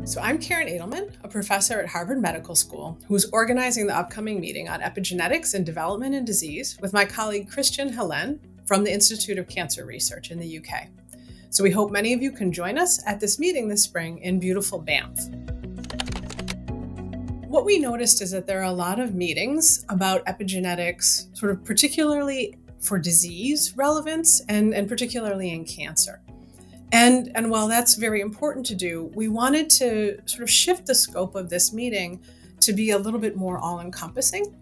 So I'm Karen Adelman, a professor at Harvard Medical School, who's organizing the upcoming meeting on epigenetics in development and disease with my colleague Christian Helene from the Institute of Cancer Research in the UK. So we hope many of you can join us at this meeting this spring in beautiful Banff. What we noticed is that there are a lot of meetings about epigenetics, sort of particularly for disease relevance and particularly in cancer. And while that's very important to do, we wanted to sort of shift the scope of this meeting to be a little bit more all-encompassing.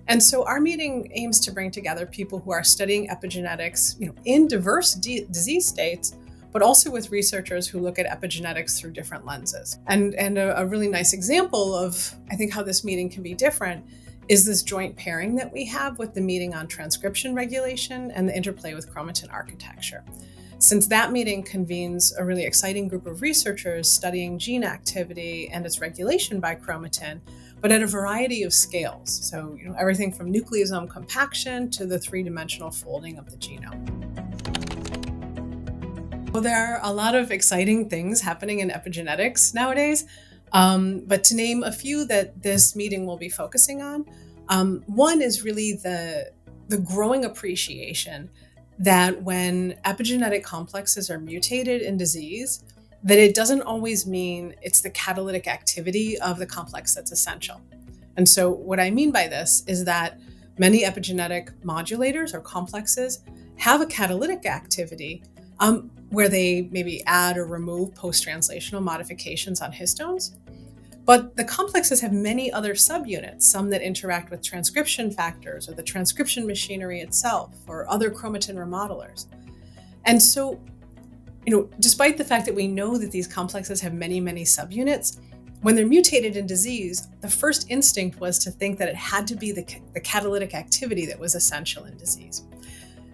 And so our meeting aims to bring together people who are studying epigenetics, in diverse disease states, but also with researchers who look at epigenetics through different lenses. And a really nice example of, I think, how this meeting can be different is this joint pairing that we have with the meeting on transcription regulation and the interplay with chromatin architecture. Since that meeting convenes a really exciting group of researchers studying gene activity and its regulation by chromatin, but at a variety of scales. So, everything from nucleosome compaction to the three-dimensional folding of the genome. Well, there are a lot of exciting things happening in epigenetics nowadays, but to name a few that this meeting will be focusing on, one is really the growing appreciation that when epigenetic complexes are mutated in disease, that it doesn't always mean it's the catalytic activity of the complex that's essential. And so what I mean by this is that many epigenetic modulators or complexes have a catalytic activity where they maybe add or remove post-translational modifications on histones. But the complexes have many other subunits, some that interact with transcription factors or the transcription machinery itself or other chromatin remodelers. And so, despite the fact that we know that these complexes have many, many subunits, when they're mutated in disease, the first instinct was to think that it had to be the catalytic activity that was essential in disease.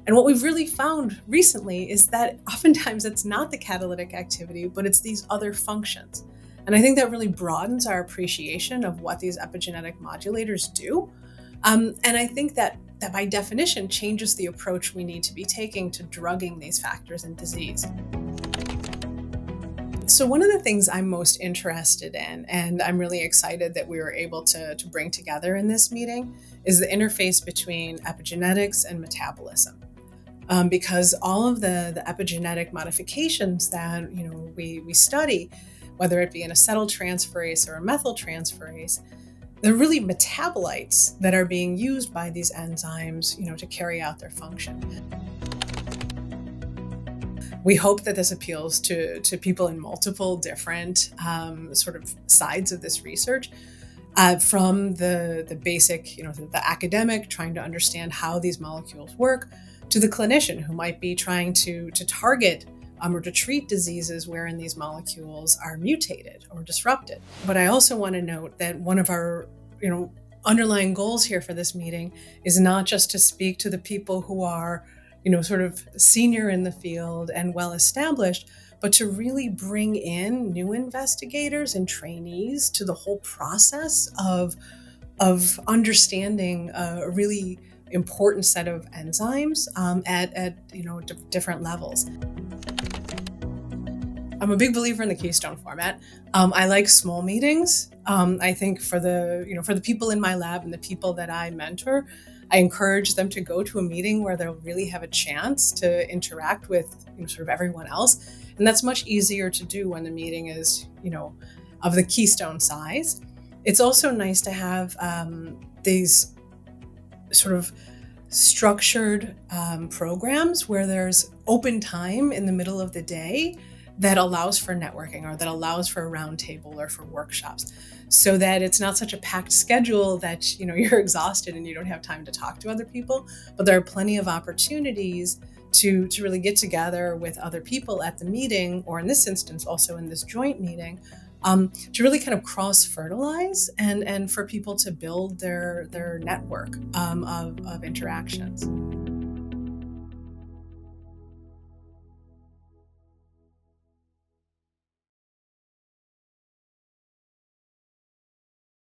And what we've really found recently is that oftentimes it's not the catalytic activity, but it's these other functions. And I think that really broadens our appreciation of what these epigenetic modulators do. And I think that by definition changes the approach we need to be taking to drugging these factors in disease. So one of the things I'm most interested in, and I'm really excited that we were able to bring together in this meeting, is the interface between epigenetics and metabolism. Because all of the epigenetic modifications that we study, whether it be an acetyltransferase or a methyltransferase, they're really metabolites that are being used by these enzymes, to carry out their function. We hope that this appeals to people in multiple different sort of sides of this research, from the basic, the academic trying to understand how these molecules work, to the clinician who might be trying to target or to treat diseases wherein these molecules are mutated or disrupted. But I also want to note that one of our, underlying goals here for this meeting is not just to speak to the people who are, sort of senior in the field and well established, but to really bring in new investigators and trainees to the whole process of understanding a really important set of enzymes at different levels. I'm a big believer in the Keystone format. I like small meetings. I think for the people in my lab and the people that I mentor, I encourage them to go to a meeting where they'll really have a chance to interact with sort of everyone else. And that's much easier to do when the meeting is, of the Keystone size. It's also nice to have these sort of structured programs where there's open time in the middle of the day that allows for networking or that allows for a roundtable or for workshops, so that it's not such a packed schedule that you're exhausted and you don't have time to talk to other people, but there are plenty of opportunities to really get together with other people at the meeting, or in this instance also in this joint meeting, to really kind of cross-fertilize and for people to build their network of interactions.